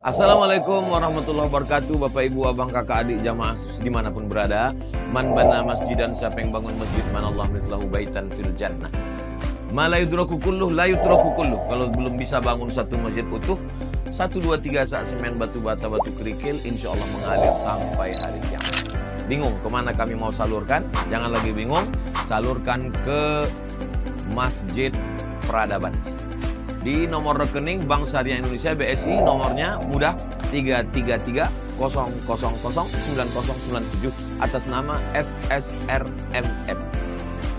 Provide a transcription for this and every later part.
Assalamualaikum warahmatullahi wabarakatuh. Bapak ibu abang kakak adik jamaah dimanapun berada. Man bana masjidan, siapa yang bangun masjid, man Allah mislahu baitan fil jannah. Ma la yudraku kulluh, la yutraku kulluh. Kalau belum bisa bangun satu masjid utuh, 1, 2, 3 sak semen batu bata batu kerikil, insya Allah mengalir sampai hari kiamat. Bingung kemana kami mau salurkan? Jangan lagi bingung, salurkan ke Masjid Peradaban. Di nomor rekening Bank Syariah Indonesia BSI, nomornya mudah 333 000 9097 atas nama FSRMM.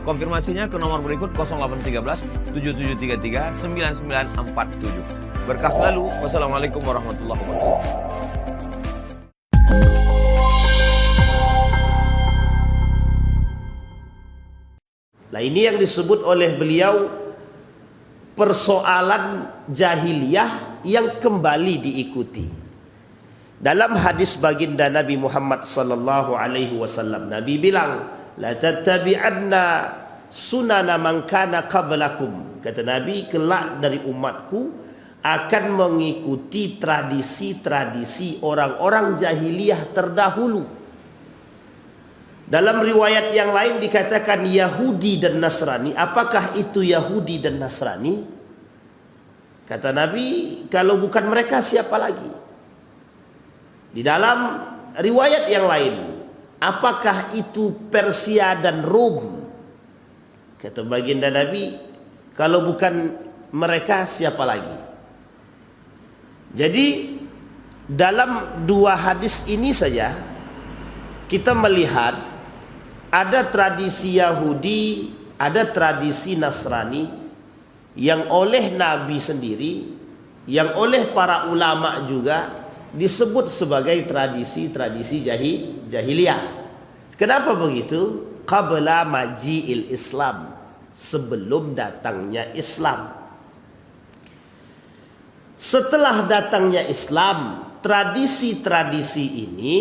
Konfirmasinya ke nomor berikut 0813 7733 9947. Berkah selalu. Wassalamualaikum warahmatullahi wabarakatuh. Nah, ini yang disebut oleh beliau persoalan jahiliyah yang kembali diikuti. Dalam hadis baginda Nabi Muhammad sallallahu alaihi wasallam, Nabi bilang, "La tattabi'anna sunana man kana qablakum." Kata Nabi, kelak dari umatku akan mengikuti tradisi-tradisi orang-orang jahiliyah terdahulu. Dalam riwayat yang lain dikatakan Yahudi dan Nasrani. Apakah itu Yahudi dan Nasrani? Kata Nabi, kalau bukan mereka siapa lagi? Di dalam riwayat yang lain, apakah itu Persia dan Rom? Kata baginda Nabi, kalau bukan mereka siapa lagi? Jadi dalam dua hadis ini saja kita melihat ada tradisi Yahudi, ada tradisi Nasrani yang oleh Nabi sendiri, yang oleh para ulama juga disebut sebagai tradisi-tradisi jahiliyah. Kenapa begitu? Qabla maji'il Islam, sebelum datangnya Islam. Setelah datangnya Islam, tradisi-tradisi ini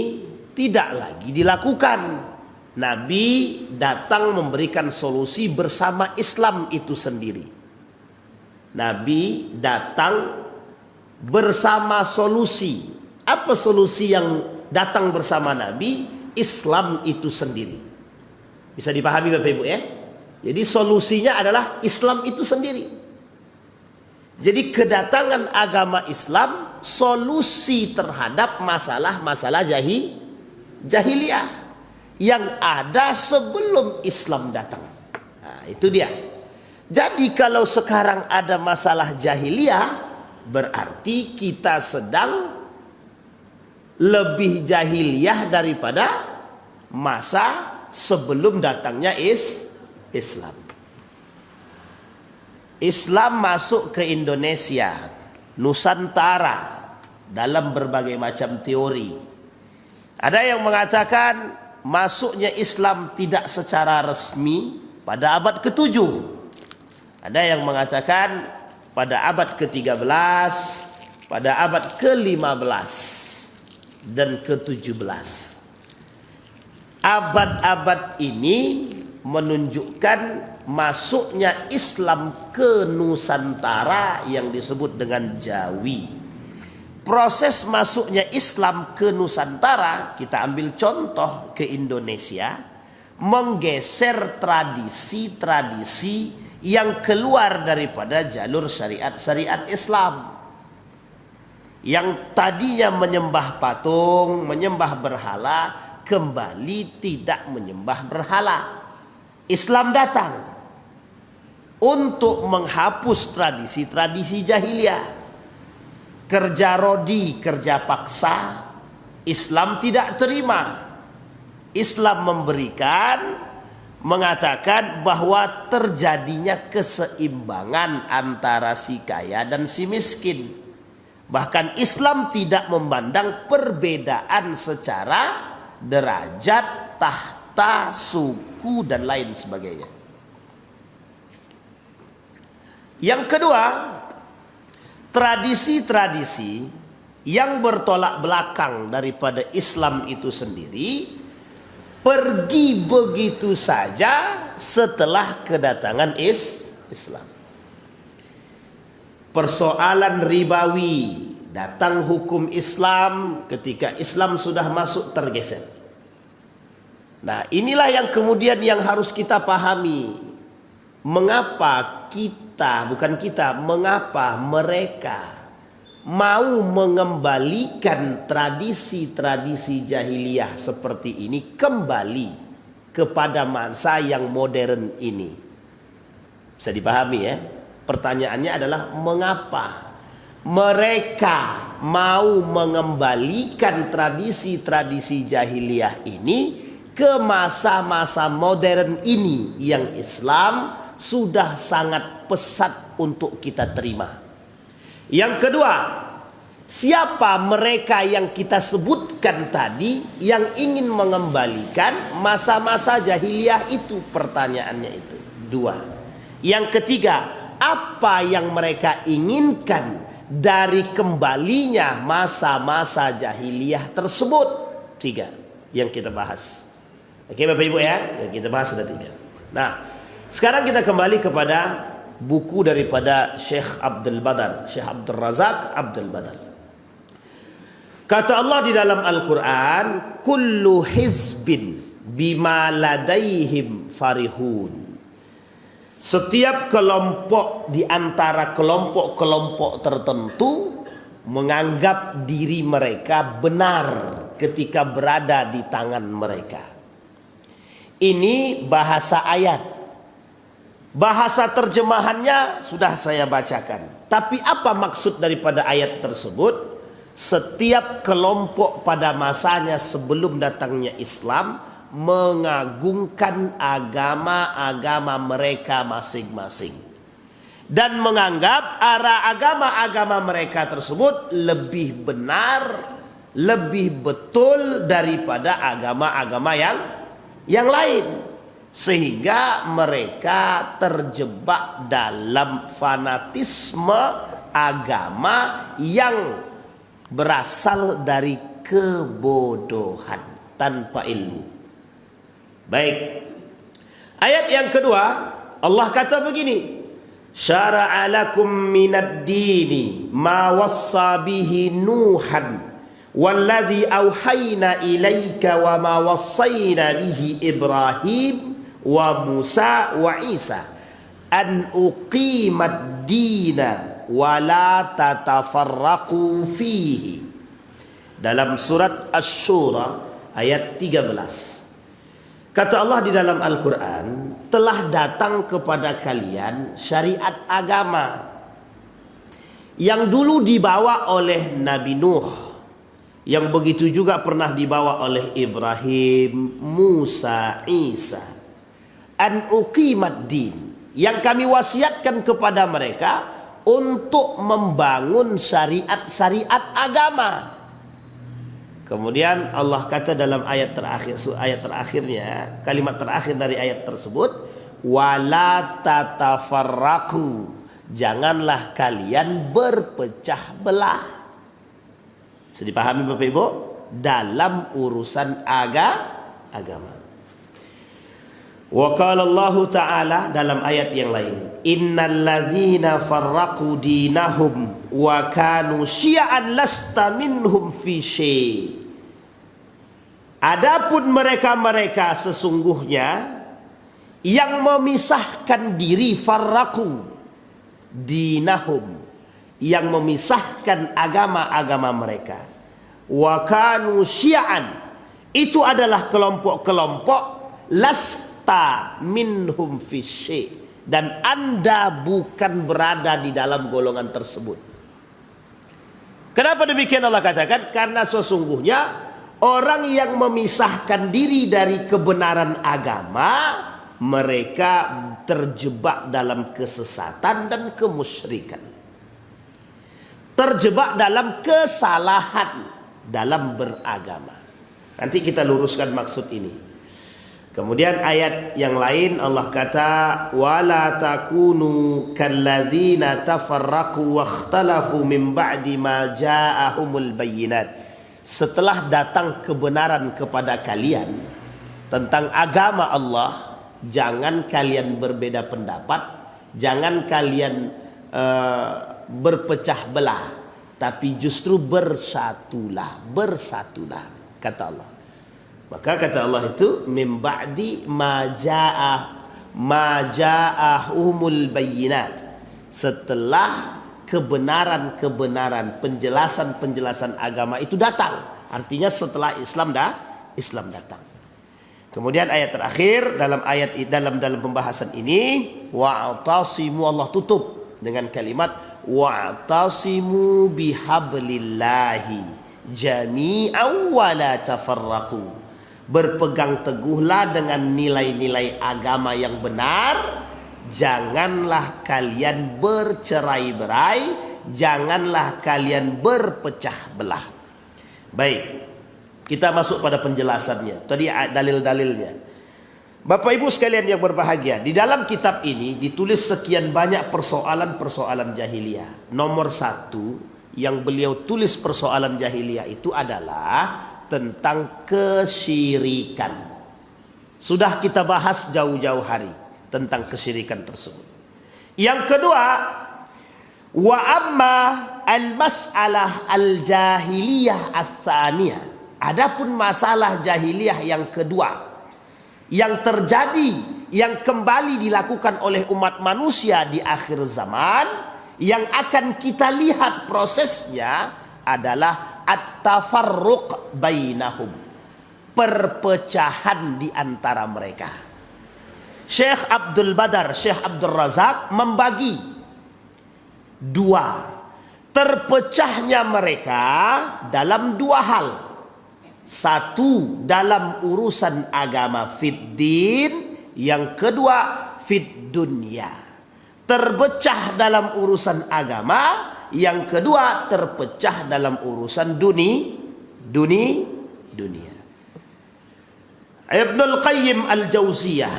tidak lagi dilakukan. Nabi datang memberikan solusi bersama Islam itu sendiri. Nabi datang bersama solusi. Apa solusi yang datang bersama Nabi? Islam itu sendiri. Bisa dipahami Bapak Ibu ya? Jadi solusinya adalah Islam itu sendiri. Jadi kedatangan agama Islam solusi terhadap masalah-masalah jahiliyah yang ada sebelum Islam datang. Nah, itu dia. Jadi kalau sekarang ada masalah jahiliyah, berarti kita sedang lebih jahiliyah daripada masa sebelum datangnya Islam. Islam masuk ke Indonesia, Nusantara, dalam berbagai macam teori. Ada yang mengatakan masuknya Islam tidak secara resmi pada abad ke-7. Ada yang mengatakan pada abad ke-13, pada abad ke-15 dan ke-17. Abad-abad ini menunjukkan masuknya Islam ke Nusantara yang disebut dengan Jawi. Proses masuknya Islam ke Nusantara, kita ambil contoh ke Indonesia, menggeser tradisi-tradisi yang keluar daripada jalur syariat Islam. Yang tadinya menyembah patung, menyembah berhala, kembali tidak menyembah berhala. Islam datang untuk menghapus tradisi-tradisi jahiliyah. Kerja rodi, kerja paksa, Islam tidak terima. Islam mengatakan bahwa terjadinya keseimbangan antara si kaya dan si miskin. Bahkan Islam tidak memandang perbedaan secara derajat, tahta, suku, dan lain sebagainya. Yang kedua, tradisi-tradisi yang bertolak belakang daripada Islam itu sendiri pergi begitu saja setelah kedatangan Islam. Persoalan ribawi Datang hukum Islam, ketika Islam sudah masuk tergeser. Nah, inilah yang kemudian yang harus kita pahami. Mengapa mengapa mereka mau mengembalikan tradisi-tradisi jahiliyah seperti ini kembali kepada masa yang modern ini. Bisa dipahami ya? Pertanyaannya adalah mengapa mereka mau mengembalikan tradisi-tradisi jahiliyah ini ke masa-masa modern ini yang Islam sudah sangat pesat untuk kita terima. Yang kedua, siapa mereka yang kita sebutkan tadi yang ingin mengembalikan masa-masa jahiliyah itu? Pertanyaannya itu. Dua. Yang ketiga, apa yang mereka inginkan dari kembalinya masa-masa jahiliyah tersebut? Tiga yang kita bahas. Oke Bapak Ibu ya, yang kita bahas ada tiga. Nah, sekarang kita kembali kepada buku daripada Syekh Abdul Badar, Syekh Abdul Razak Abdul Badar. Kata Allah di dalam Al-Quran, kullu hizbin bima ladaihim farihun. Setiap kelompok di antara kelompok-kelompok tertentu menganggap diri mereka benar ketika berada di tangan mereka. Ini bahasa ayat. Bahasa terjemahannya sudah saya bacakan. Tapi apa maksud daripada ayat tersebut? Setiap kelompok pada masanya sebelum datangnya Islam mengagungkan agama-agama mereka masing-masing. Dan menganggap arah agama-agama mereka tersebut lebih benar, lebih betul daripada agama-agama yang lain. Sehingga mereka terjebak dalam fanatisme agama yang berasal dari kebodohan tanpa ilmu. Baik. Ayat yang kedua, Allah kata begini, syara'a lakum minad dini ma wassa bihi Nuhan walladhi awhayna ilaika wa ma wassayna bihi Ibrahim wa Musa wa Isa an uqimad dina wa la tatafarraqu fihi. Dalam surat Asy-Syura ayat 13. Kata Allah di dalam Al-Quran, telah datang kepada kalian syariat agama yang dulu dibawa oleh Nabi Nuh, yang begitu juga pernah dibawa oleh Ibrahim, Musa, Isa. An uqimat din, yang kami wasiatkan kepada mereka untuk membangun syariat-syariat agama. Kemudian Allah kata dalam ayat terakhirnya, kalimat terakhir dari ayat tersebut, wala tatafarraqu, janganlah kalian berpecah belah. Bisa dipahami Bapak Ibu? Dalam urusan agama. Wa qala Allah Ta'ala dalam ayat yang lain, innal ladzina farraqu dinahum wa kanu syi'an lasta minhum fi syai'. Adapun mereka-mereka sesungguhnya yang memisahkan diri, farraqu dinahum, yang memisahkan agama-agama mereka, wa kanu syi'an, itu adalah kelompok-kelompok, lasta minhum fi syai', dan Anda bukan berada di dalam golongan tersebut. Kenapa demikian Allah katakan? Karena sesungguhnya orang yang memisahkan diri dari kebenaran agama, mereka terjebak dalam kesesatan dan kemusyrikan. Terjebak dalam kesalahan dalam beragama. Nanti kita luruskan maksud ini. Kemudian ayat yang lain Allah kata, wala takunu kalladzina tafarraqu wakhtalafu min ba'di ma ja'ahumul bayyinat. Setelah datang kebenaran kepada kalian tentang agama Allah, jangan kalian berbeda pendapat, jangan kalian berpecah belah tapi justru bersatulah, bersatulah, kata Allah. Maka kata Allah itu min ba'di ma ja'ahumul bayyinat, setelah kebenaran-kebenaran, penjelasan-penjelasan agama itu datang. Artinya setelah Islam datang. Kemudian ayat terakhir dalam pembahasan ini, wa'tasimu, Allah tutup dengan kalimat wa'tasimu bihablillahi jami'an wa la tafarraqu. Berpegang teguhlah dengan nilai-nilai agama yang benar, janganlah kalian bercerai-berai, janganlah kalian berpecah belah. Baik, kita masuk pada penjelasannya. Tadi dalil-dalilnya. Bapak Ibu sekalian yang berbahagia, di dalam kitab ini ditulis sekian banyak persoalan-persoalan jahiliyah. Nomor 1 yang beliau tulis persoalan jahiliyah itu adalah tentang kesyirikan. Sudah kita bahas jauh-jauh hari tentang kesyirikan tersebut. Yang kedua, wa amma al-mas'alah al-jahiliyah ats-tsaniyah. Adapun masalah jahiliyah yang kedua yang terjadi, yang kembali dilakukan oleh umat manusia di akhir zaman, yang akan kita lihat prosesnya adalah at-tafarruq bainahum, perpecahan di antara mereka. Syekh Abdul Badar, Syekh Abdul Razak membagi dua terpecahnya mereka dalam dua hal. Satu, dalam urusan agama fiddin, yang kedua fid dunya. Terpecah dalam urusan agama, yang kedua terpecah dalam urusan dunia. Ibnul Qayyim al-Jauziyah,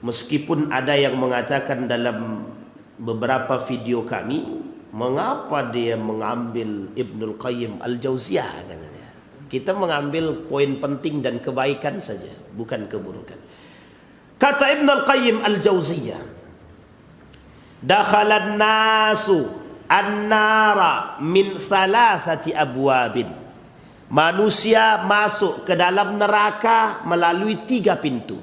meskipun ada yang mengatakan dalam beberapa video kami, mengapa dia mengambil Ibnul Qayyim al-Jauziyah, katanya. Kita mengambil poin penting dan kebaikan saja, bukan keburukan. Kata Ibnul Qayyim al-Jauziyah, dakhalan nasu an-nara min salasati abwabin. Manusia masuk ke dalam neraka melalui 3 pintu.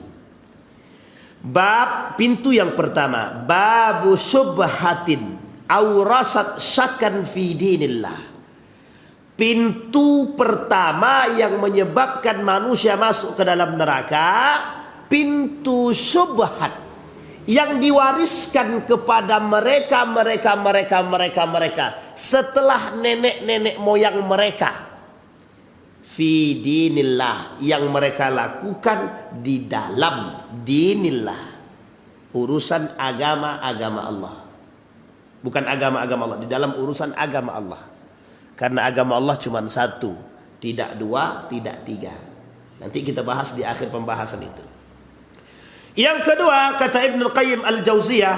Pintu yang pertama, babu syubhatin aurasat syakan fi dinillah. Pintu pertama yang menyebabkan manusia masuk ke dalam neraka, pintu syubhat yang diwariskan kepada mereka setelah nenek-nenek moyang mereka, fi dinillah, yang mereka lakukan di dalam dinillah, urusan agama Allah, bukan agama Allah, di dalam urusan agama Allah. Karena agama Allah cuma satu, tidak dua, tidak tiga. Nanti kita bahas di akhir pembahasan itu. Yang kedua, kata Ibnul Qayyim al-Jauziyah,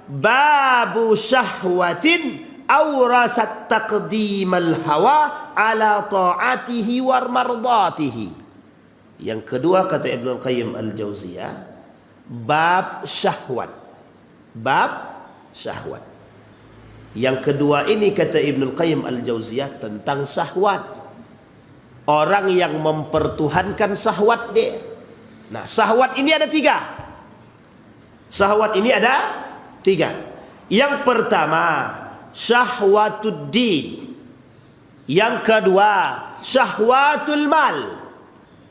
babu syahwatin awrasat taqdimal hawa ala ta'atihi war mardatihi. Yang kedua, kata Ibnul Qayyim al-Jauziyah, bab syahwat. Bab syahwat. Yang kedua ini, kata Ibnul Qayyim al-Jauziyah, tentang syahwat. Orang yang mempertuhankan syahwat dia. Nah, syahwat ini ada 3. Syahwat ini ada 3. Yang pertama, syahwatud din. Yang kedua, syahwatul mal.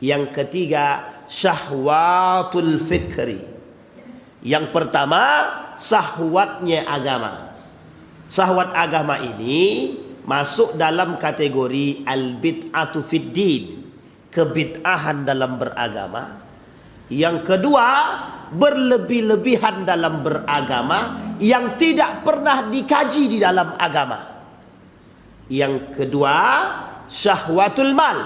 Yang ketiga, syahwatul fikri. Yang pertama, syahwatnya agama. Syahwat agama ini masuk dalam kategori al-bid'atu fid din, kebid'ahan dalam beragama. Yang kedua, berlebih-lebihan dalam beragama yang tidak pernah dikaji di dalam agama. Yang kedua, syahwatul mal.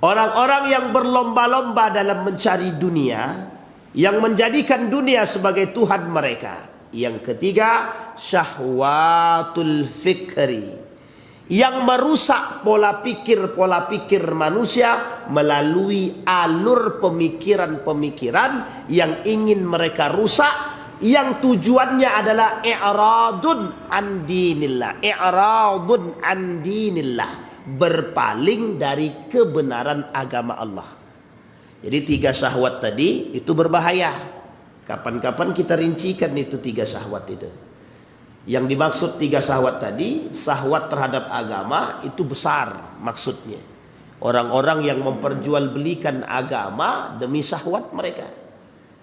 Orang-orang yang berlomba-lomba dalam mencari dunia, yang menjadikan dunia sebagai Tuhan mereka. Yang ketiga, syahwatul fikri, yang merusak pola pikir manusia melalui alur pemikiran-pemikiran yang ingin mereka rusak, yang tujuannya adalah i'radun an dinillah, i'radun an dinillah, berpaling dari kebenaran agama Allah. Jadi 3 syahwat tadi itu berbahaya. Kapan-kapan kita rincikan itu 3 syahwat itu. Yang dimaksud 3 syahwat tadi, syahwat terhadap agama itu besar maksudnya. Orang-orang yang memperjualbelikan agama demi syahwat mereka.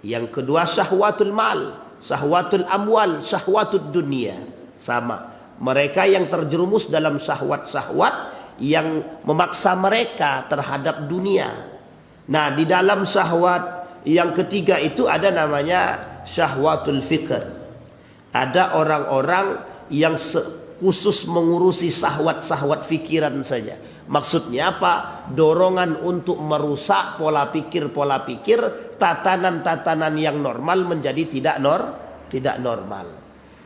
Yang kedua syahwatul mal, syahwatul amwal, syahwatul dunia. Sama. Mereka yang terjerumus dalam syahwat-syahwat yang memaksa mereka terhadap dunia. Nah, di dalam syahwat yang ketiga itu ada namanya syahwatul fikr. Ada orang-orang yang khusus mengurusi syahwat-syahwat fikiran saja. Maksudnya apa? Dorongan untuk merusak pola pikir, tatanan-tatanan yang normal menjadi tidak normal.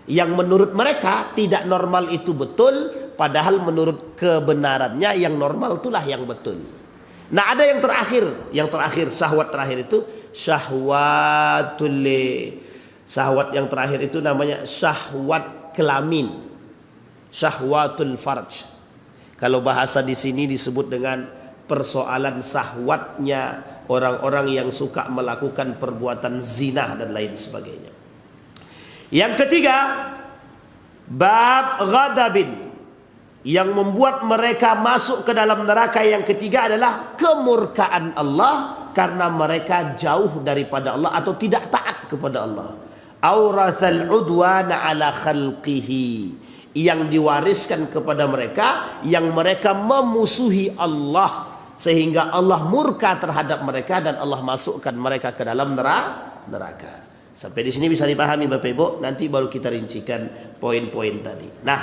Yang menurut mereka tidak normal itu betul, padahal menurut kebenarannya yang normal itulah yang betul. Nah, ada yang terakhir syahwat terakhir itu syahwat yang terakhir itu namanya syahwat kelamin, syahwatul farj. Kalau bahasa di sini disebut dengan persoalan syahwatnya orang-orang yang suka melakukan perbuatan zina dan lain sebagainya. Yang ketiga, bab ghadabin, yang membuat mereka masuk ke dalam neraka yang ketiga adalah kemurkaan Allah karena mereka jauh daripada Allah atau tidak taat kepada Allah. Aurathal udwana ala khalqihi, yang diwariskan kepada mereka yang mereka memusuhi Allah sehingga Allah murka terhadap mereka dan Allah masukkan mereka ke dalam neraka. Sampai di sini bisa dipahami Bapak Ibu, nanti baru kita rincikan poin-poin tadi. Nah,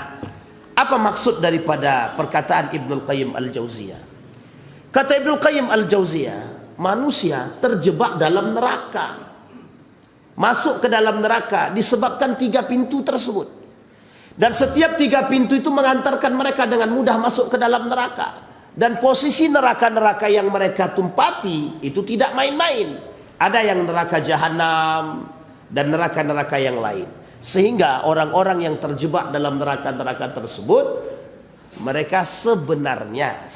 apa maksud daripada perkataan Ibnul Qayyim Al-Jauziyah? Kata Ibnul Qayyim Al-Jauziyah, manusia terjebak dalam neraka. Masuk ke dalam neraka disebabkan 3 pintu tersebut. Dan setiap 3 pintu itu mengantarkan mereka dengan mudah masuk ke dalam neraka. Dan posisi neraka-neraka yang mereka tumpati itu tidak main-main. Ada yang neraka jahanam dan neraka-neraka yang lain. Sehingga orang-orang yang terjebak dalam neraka-neraka tersebut, mereka sebenarnya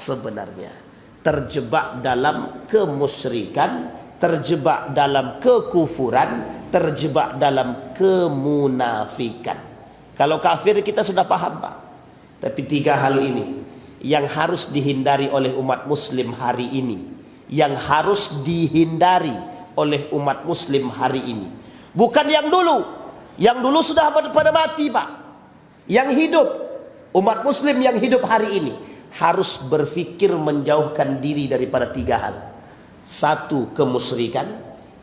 terjebak dalam kemusyrikan, terjebak dalam kekufuran, terjebak dalam kemunafikan. Kalau kafir kita sudah paham Pak. Tapi 3 hal ini yang harus dihindari oleh umat muslim hari ini. Yang harus dihindari oleh umat muslim hari ini. Bukan yang dulu. Yang dulu sudah pada mati Pak. Yang hidup, umat muslim yang hidup hari ini harus berfikir menjauhkan diri daripada 3 hal. 1, kemusyrikan.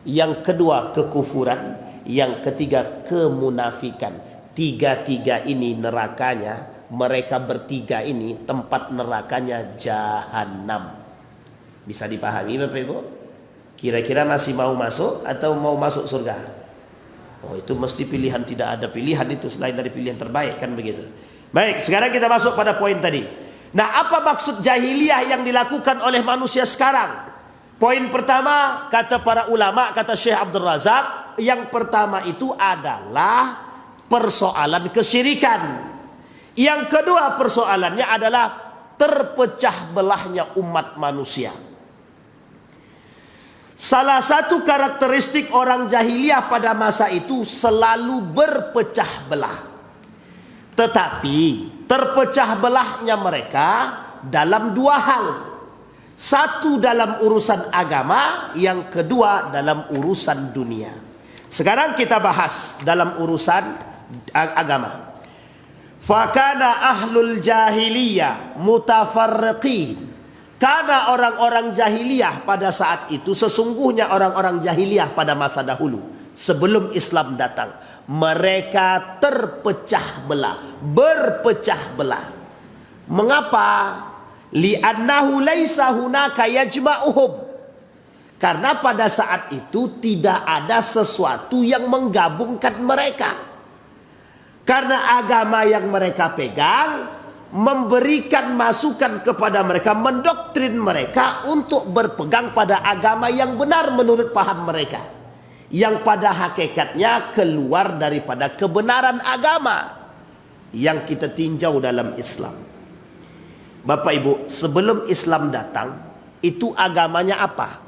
Yang kedua, kekufuran. Yang ketiga, kemunafikan. 3 ini nerakanya, mereka bertiga ini tempat nerakanya jahanam. Bisa dipahami Bapak Ibu? Kira-kira masih mau masuk atau mau masuk surga? Oh, itu mesti pilihan, tidak ada pilihan itu selain dari pilihan terbaik, kan begitu. Baik, sekarang kita masuk pada poin tadi. Nah, apa maksud jahiliyah yang dilakukan oleh manusia sekarang? Poin pertama, kata para ulama, kata Syekh Abdul Razak, yang pertama itu adalah persoalan kesyirikan. Yang kedua persoalannya adalah terpecah belahnya umat manusia. Salah satu karakteristik orang jahiliyah pada masa itu selalu berpecah belah. Tetapi terpecah belahnya mereka dalam 2 hal. Satu dalam urusan agama, yang kedua dalam urusan dunia. Sekarang kita bahas dalam urusan agama. Fakana ahlul jahiliyah mutafarriqin. Karena orang-orang jahiliyah pada saat itu, sesungguhnya orang-orang jahiliyah pada masa dahulu sebelum Islam datang, mereka terpecah belah, berpecah belah. Mengapa? Li'annahu laisa hunaka yajma'uhum. Karena pada saat itu tidak ada sesuatu yang menggabungkan mereka. Karena agama yang mereka pegang memberikan masukan kepada mereka, mendoktrin mereka untuk berpegang pada agama yang benar menurut paham mereka. yang pada hakikatnya keluar daripada kebenaran agama yang kita tinjau dalam Islam. Bapak Ibu, sebelum Islam datang, itu agamanya apa?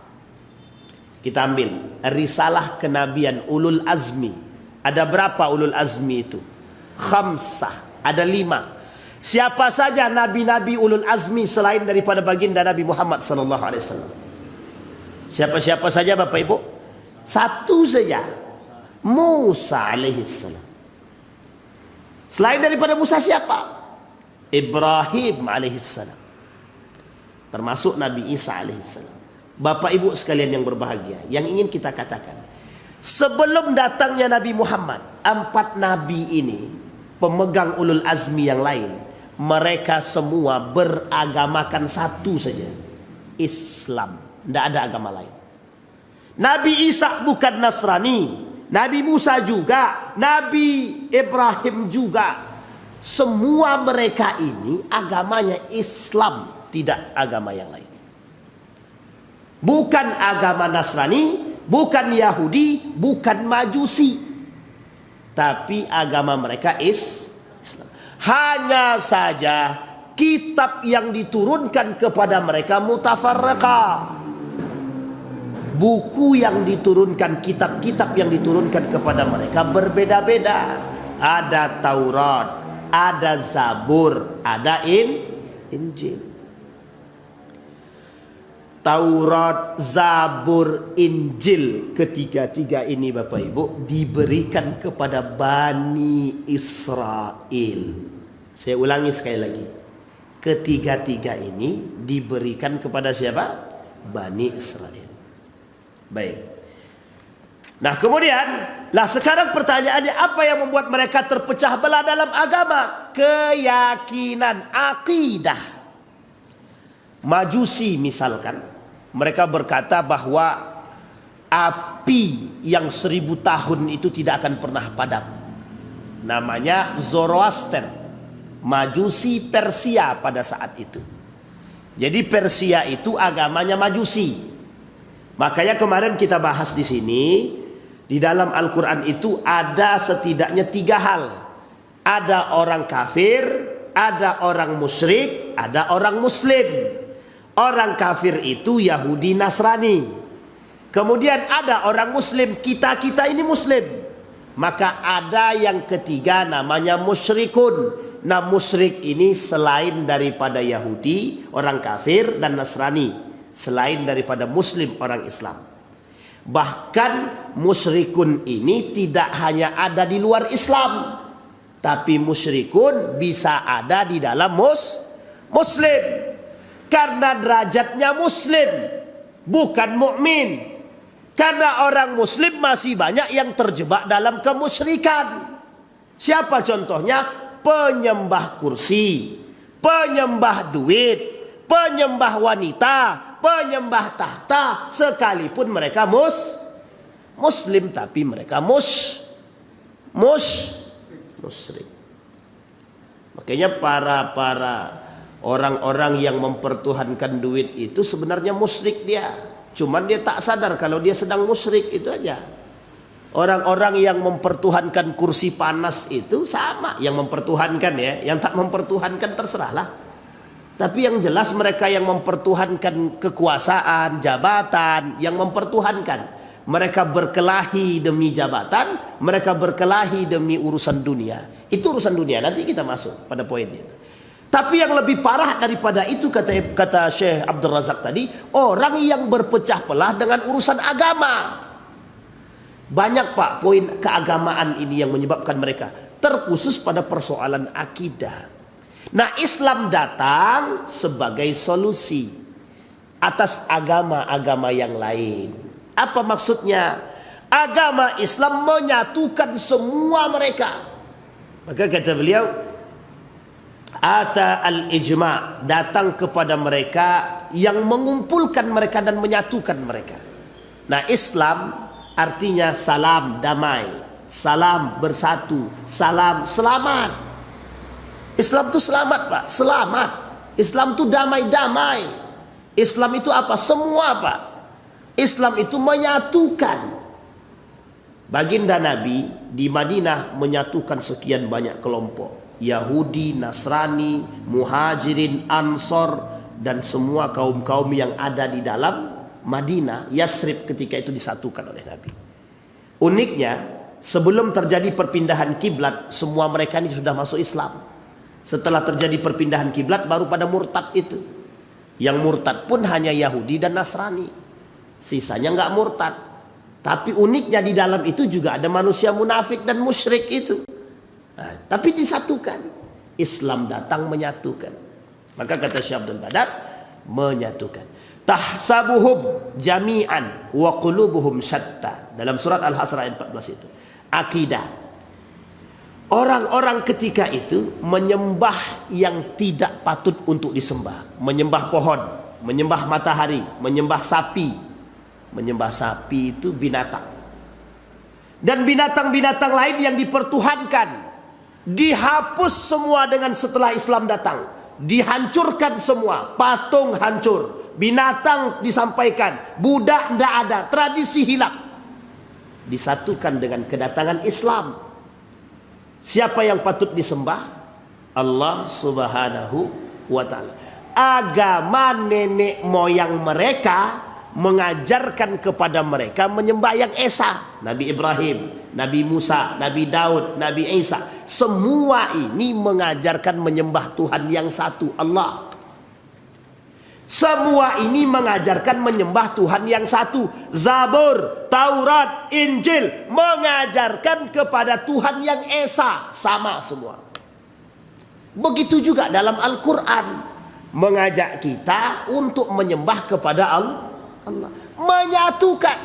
Kita ambil risalah kenabian ulul azmi. Ada berapa ulul azmi itu? Khamsah, ada 5. Siapa saja nabi-nabi ulul azmi selain daripada baginda Nabi Muhammad sallallahu alaihi wasallam? Siapa-siapa saja Bapak Ibu? Satu saja, Musa alaihissalam. Selain daripada Musa siapa? Ibrahim alaihissalam. Termasuk Nabi Isa alaihissalam. Bapak Ibu sekalian yang berbahagia, yang ingin kita katakan, sebelum datangnya Nabi Muhammad, 4 nabi ini, pemegang ulul azmi yang lain, mereka semua beragamakan satu saja, Islam. Tidak ada agama lain. Nabi Isa bukan Nasrani, Nabi Musa juga, Nabi Ibrahim juga. Semua mereka ini agamanya Islam, tidak agama yang lain. Bukan agama Nasrani, bukan Yahudi, bukan Majusi, tapi agama mereka Islam. Hanya saja kitab yang diturunkan kepada mereka mutafarriqah. Buku yang diturunkan, kitab-kitab yang diturunkan kepada mereka berbeda-beda. Ada Taurat, ada Zabur, ada Injil. Taurat, Zabur, Injil, ketiga-tiga ini Bapak Ibu diberikan kepada Bani Israel. Saya ulangi sekali lagi. Ketiga-tiga ini diberikan kepada siapa? Bani Israel. Baik. Nah kemudian, sekarang pertanyaannya, apa yang membuat mereka terpecah belah dalam agama? Keyakinan, akidah. Majusi misalkan, mereka berkata bahwa api yang 1000 tahun itu tidak akan pernah padam. Namanya Zoroaster, Majusi Persia pada saat itu. Jadi Persia itu agamanya Majusi. Makanya kemarin kita bahas di sini, di dalam Al-Quran itu ada setidaknya 3 hal. Ada orang kafir, ada orang musyrik, ada orang muslim. Orang kafir itu Yahudi Nasrani. Kemudian ada orang muslim, kita ini muslim. Maka ada yang ketiga namanya musyrikun. Nah musyrik ini selain daripada Yahudi, orang kafir dan Nasrani, selain daripada muslim, orang Islam. Bahkan musyrikun ini tidak hanya ada di luar Islam, tapi musyrikun bisa ada di dalam muslim. Karena derajatnya muslim, bukan mukmin. Karena orang muslim masih banyak yang terjebak dalam kemusyrikan. Siapa contohnya? Penyembah kursi, penyembah duit, penyembah wanita, penyembah tahta, sekalipun mereka muslim, tapi mereka musyrik. Makanya para orang-orang yang mempertuhankan duit itu sebenarnya musyrik dia. Cuman dia tak sadar kalau dia sedang musyrik, itu aja. Orang-orang yang mempertuhankan kursi panas itu sama, yang mempertuhankan ya, yang tak mempertuhankan terserahlah. Tapi yang jelas mereka yang mempertuhankan kekuasaan, jabatan, yang mempertuhankan. Mereka berkelahi demi jabatan, mereka berkelahi demi urusan dunia. Itu urusan dunia, nanti kita masuk pada poin itu. Tapi yang lebih parah daripada itu, kata Syekh Abdul Razak tadi, orang yang berpecah belah dengan urusan agama. Banyak Pak poin keagamaan ini yang menyebabkan mereka, terkhusus pada persoalan akidah. Nah Islam datang sebagai solusi atas agama-agama yang lain. Apa maksudnya? Agama Islam menyatukan semua mereka. Maka kata beliau, ata al-ijma', datang kepada mereka yang mengumpulkan mereka dan menyatukan mereka. Nah Islam artinya salam damai, salam bersatu, salam selamat. Islam itu selamat Pak, selamat. Islam itu damai-damai. Islam itu apa? Semua Pak. Islam itu menyatukan. Baginda Nabi di Madinah menyatukan sekian banyak kelompok. Yahudi, Nasrani, Muhajirin, Ansor, dan semua kaum-kaum yang ada di dalam Madinah, Yasrib ketika itu disatukan oleh Nabi. Uniknya, sebelum terjadi perpindahan kiblat, semua mereka ini sudah masuk Islam. Setelah terjadi perpindahan kiblat, baru pada murtad itu. Yang murtad pun hanya Yahudi dan Nasrani. Sisanya nggak murtad. Tapi uniknya di dalam itu juga ada manusia munafik dan musyrik itu. Nah, tapi disatukan. Islam datang menyatukan. Maka kata Syekh Abdul Badar, menyatukan. Tahsabuhum jami'an wa qulubuhum syatta. Dalam surat Al-Hasr ayat 14 itu. Akidah. Orang-orang ketika itu menyembah yang tidak patut untuk disembah. Menyembah pohon, menyembah matahari, menyembah sapi. Menyembah sapi itu binatang. Dan binatang-binatang lain yang dipertuhankan dihapus semua dengan setelah Islam datang. Dihancurkan semua. Patung hancur, binatang disampaikan, budak tidak ada, tradisi hilang. Disatukan dengan kedatangan Islam. Siapa yang patut disembah? Allah Subhanahu wa ta'ala. Agama nenek moyang mereka mengajarkan kepada mereka menyembah yang esa. Nabi Ibrahim, Nabi Musa, Nabi Daud, Nabi Isa, semua ini mengajarkan menyembah Tuhan yang satu, Allah. Semua ini mengajarkan menyembah Tuhan yang satu. Zabur, Taurat, Injil mengajarkan kepada Tuhan yang esa, sama semua. Begitu juga dalam Al-Quran mengajak kita untuk menyembah kepada Allah. Menyatukan.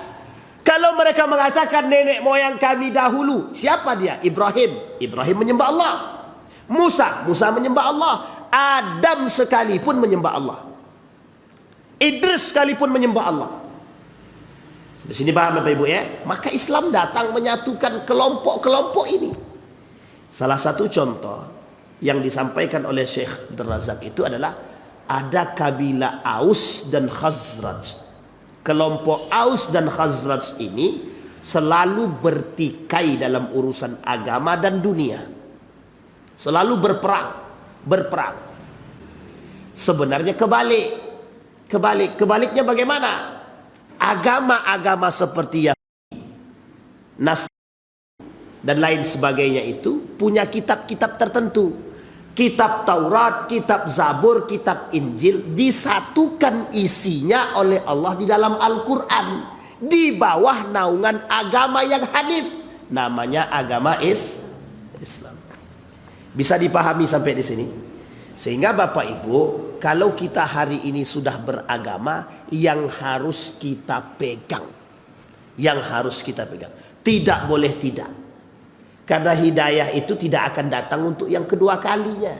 Kalau mereka mengatakan nenek moyang kami dahulu, siapa dia? Ibrahim. Ibrahim menyembah Allah. Musa menyembah Allah. Adam sekalipun menyembah Allah. Idris sekalipun menyembah Allah. Di sini paham Bapak Ibu ya? Maka Islam datang menyatukan kelompok-kelompok ini. Salah satu contoh yang disampaikan oleh Syekh Abdul Razak itu adalah ada kabilah Aus dan Khazraj. Kelompok Aus dan Khazraj ini selalu bertikai dalam urusan agama dan dunia. Selalu berperang. Sebenarnya kebaliknya bagaimana? Agama-agama seperti Yahudi, Nasrani dan lain sebagainya itu punya kitab-kitab tertentu. Kitab Taurat, kitab Zabur, kitab Injil disatukan isinya oleh Allah di dalam Al-Quran. Di bawah naungan agama yang hanif. Namanya agama Islam. Bisa dipahami sampai di sini? Sehingga Bapak Ibu, kalau kita hari ini sudah beragama, yang harus kita pegang. Tidak boleh tidak. Karena hidayah itu tidak akan datang untuk yang kedua kalinya.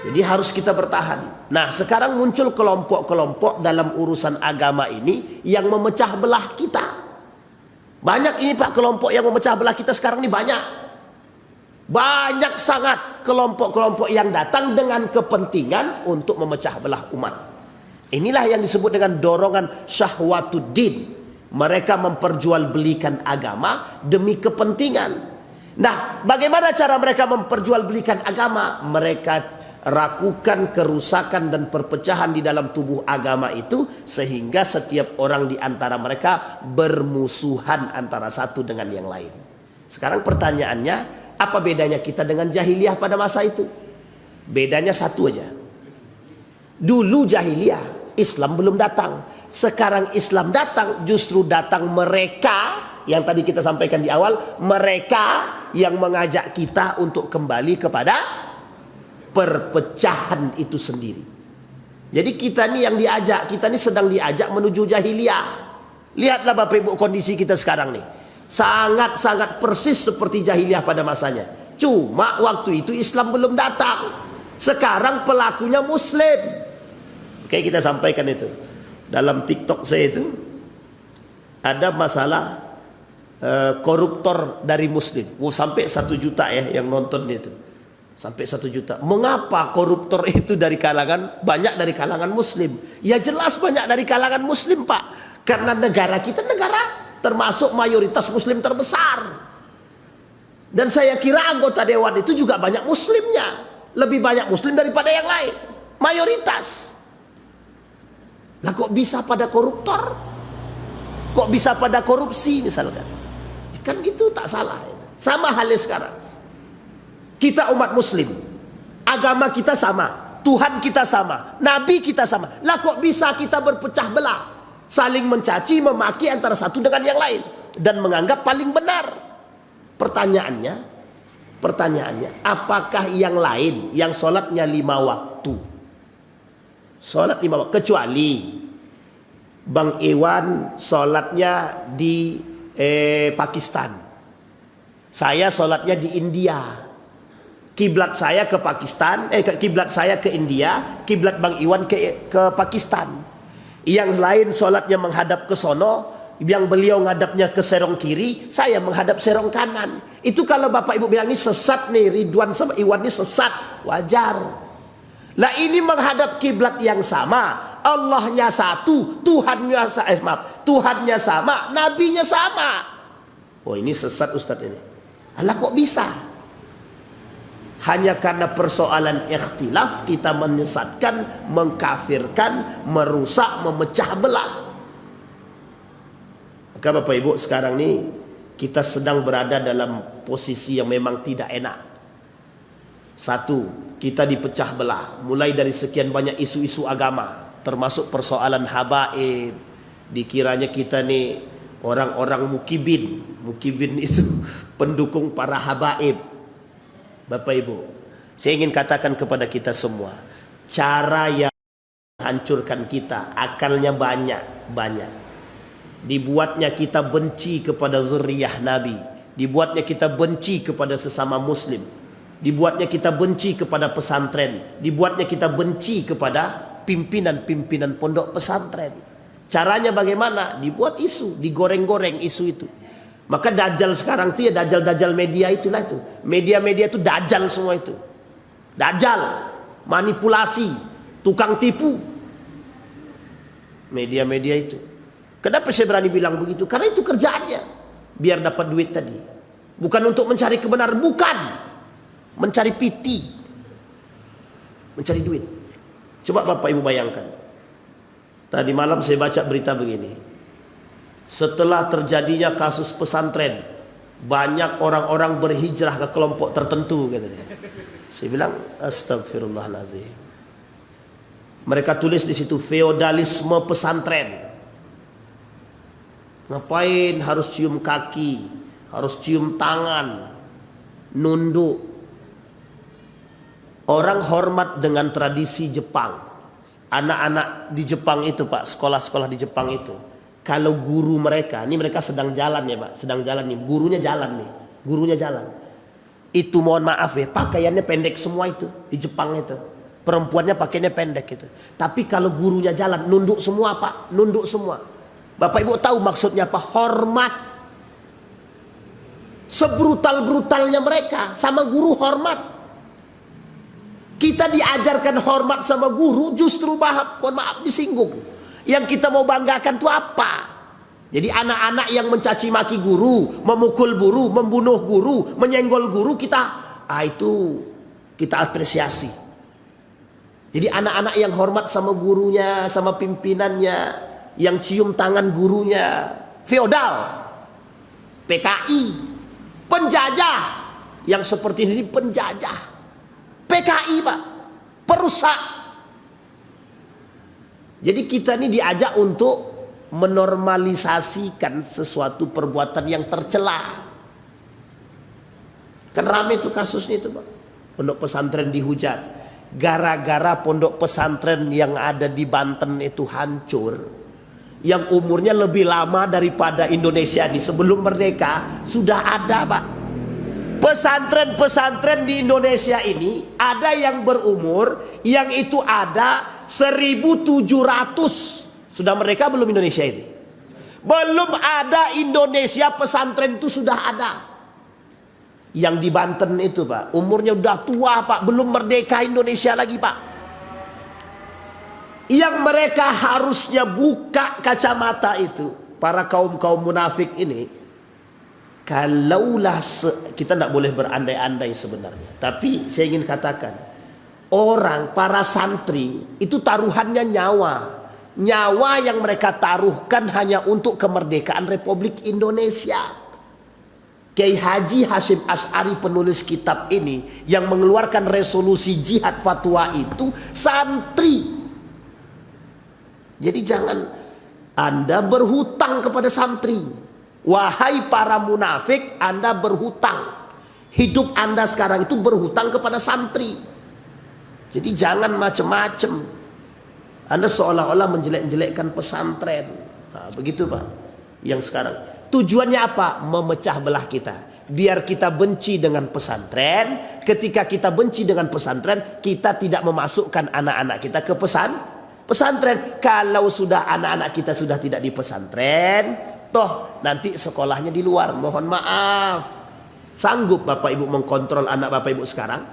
Jadi harus kita bertahan. Nah, sekarang muncul kelompok-kelompok dalam urusan agama ini yang memecah belah kita. Banyak ini Pak kelompok yang memecah belah kita sekarang ini banyak. Banyak sangat kelompok-kelompok yang datang dengan kepentingan untuk memecah belah umat. Inilah yang disebut dengan dorongan syahwatuddin. Mereka memperjualbelikan agama demi kepentingan. Nah, bagaimana cara mereka memperjualbelikan agama? Mereka rakukan kerusakan dan perpecahan di dalam tubuh agama itu, sehingga setiap orang di antara mereka bermusuhan antara satu dengan yang lain. Sekarang pertanyaannya, apa bedanya kita dengan jahiliyah pada masa itu? Bedanya satu aja. Dulu jahiliyah, Islam belum datang. Sekarang Islam datang, justru datang mereka yang tadi kita sampaikan di awal, mereka yang mengajak kita untuk kembali kepada perpecahan itu sendiri. Jadi kita ini yang diajak, kita ini sedang diajak menuju jahiliyah. Lihatlah Bapak Ibu kondisi kita sekarang nih. Sangat-sangat persis seperti jahiliyah pada masanya. Cuma waktu itu Islam belum datang. Sekarang pelakunya Muslim. Oke, kita sampaikan itu. Dalam TikTok saya itu ada masalah koruptor dari Muslim. Sampai 1 juta ya yang nonton itu. Sampai 1 juta. Mengapa koruptor itu dari kalangan, banyak dari kalangan Muslim? Ya jelas banyak dari kalangan Muslim Pak. Karena negara kita negara termasuk mayoritas muslim terbesar. Dan saya kira anggota dewan itu juga banyak muslimnya, lebih banyak muslim daripada yang lain, mayoritas. Lah kok bisa pada koruptor? Kok bisa pada korupsi misalkan? Kan itu tak salah. Sama halnya sekarang. Kita umat muslim, agama kita sama, Tuhan kita sama, Nabi kita sama. Lah kok bisa kita berpecah belah, saling mencaci, memaki antara satu dengan yang lain, dan menganggap paling benar? Pertanyaannya, apakah yang lain yang sholatnya 5 waktu, sholat 5 waktu, kecuali Bang Iwan sholatnya di Pakistan, saya sholatnya di India, kiblat saya ke Pakistan, kiblat saya ke India, kiblat Bang Iwan ke Pakistan. Yang lain sholatnya menghadap ke sono, yang beliau ngadapnya ke serong kiri, saya menghadap serong kanan. Itu kalau Bapak Ibu bilang ini sesat nih, Ridwan sama Iwan ini sesat, wajar. Lah ini menghadap kiblat yang sama, Allahnya satu, Tuhannya sama, nabinya sama. Oh ini sesat Ustadz ini. Alah kok bisa? Hanya karena persoalan ikhtilaf kita menyesatkan, mengkafirkan, merusak, memecah belah. Maka Bapak Ibu sekarang ini kita sedang berada dalam posisi yang memang tidak enak. Satu, kita dipecah belah. Mulai dari sekian banyak isu-isu agama, termasuk persoalan habaib. Dikiranya kita nih orang-orang mukibin. Mukibin itu pendukung para habaib. Bapak Ibu, saya ingin katakan kepada kita semua, cara yang hancurkan kita, akalnya banyak. Dibuatnya kita benci kepada zuriyah Nabi, dibuatnya kita benci kepada sesama muslim, dibuatnya kita benci kepada pesantren, dibuatnya kita benci kepada pimpinan-pimpinan pondok pesantren. Caranya bagaimana? Dibuat isu, digoreng-goreng isu itu. Maka dajjal sekarang itu ya dajjal-dajjal media itulah itu. Media-media itu dajjal semua itu. Dajjal, manipulasi, tukang tipu. Media-media itu. Kenapa saya berani bilang begitu? Karena itu kerjaannya. Biar dapat duit tadi. Bukan untuk mencari kebenaran. Bukan. Mencari piti. Mencari duit. Coba Bapak Ibu bayangkan. Tadi malam saya baca berita begini. Setelah terjadinya kasus pesantren, banyak orang-orang berhijrah ke kelompok tertentu. Katanya. Saya bilang, astagfirullahaladzim. Mereka tulis di situ, feodalisme pesantren. Ngapain harus cium kaki, harus cium tangan, nunduk. Orang hormat dengan tradisi Jepang. Anak-anak di Jepang itu Pak, sekolah-sekolah di Jepang itu, kalau guru mereka, ini mereka sedang jalan ya Pak, sedang jalan nih, gurunya jalan. Itu mohon maaf ya, pakaiannya pendek semua itu di Jepang itu. Perempuannya pakaiannya pendek gitu. Tapi kalau gurunya jalan, nunduk semua Pak, nunduk semua. Bapak Ibu tahu maksudnya apa? Hormat. Sebrutal-brutalnya mereka sama guru hormat. Kita diajarkan hormat sama guru, justru mohon maaf disinggung. Yang kita mau banggakan itu apa? Jadi anak-anak yang mencaci maki guru, memukul guru, membunuh guru, menyenggol guru, itu kita apresiasi. Jadi anak-anak yang hormat sama gurunya, sama pimpinannya, yang cium tangan gurunya, feodal, PKI, penjajah, yang seperti ini penjajah, PKI Pak, perusak. Jadi kita ini diajak untuk menormalisasikan sesuatu perbuatan yang tercela. Kan ramai itu kasusnya itu Pak, pondok pesantren dihujat, gara-gara pondok pesantren yang ada di Banten itu hancur. Yang umurnya lebih lama daripada Indonesia ini, sebelum merdeka sudah ada Pak. Pesantren-pesantren di Indonesia ini ada yang berumur, yang itu ada 1700. Sudah merdeka belum Indonesia ini? Belum ada Indonesia pesantren itu sudah ada. Yang di Banten itu Pak, umurnya udah tua Pak, belum merdeka Indonesia lagi Pak. Yang mereka harusnya buka kacamata itu, para kaum-kaum munafik ini, kalaulah kita tidak boleh berandai-andai sebenarnya, tapi saya ingin katakan, para santri itu taruhannya nyawa. Nyawa yang mereka taruhkan hanya untuk kemerdekaan Republik Indonesia. Kiai Haji Hashim Asy'ari penulis kitab ini yang mengeluarkan resolusi jihad fatwa itu santri. Jadi jangan Anda berhutang kepada santri. Wahai para munafik, Anda berhutang. Hidup Anda sekarang itu berhutang kepada santri. Jadi jangan macam-macam. Anda seolah-olah menjelek-jelekkan pesantren. Nah, begitu Pak. Yang sekarang tujuannya apa? Memecah belah kita. Biar kita benci dengan pesantren. Ketika kita benci dengan pesantren, kita tidak memasukkan anak-anak kita ke pesantren. Kalau sudah anak-anak kita sudah tidak di pesantren, toh nanti sekolahnya di luar. Mohon maaf. Sanggup Bapak Ibu mengkontrol anak Bapak Ibu sekarang?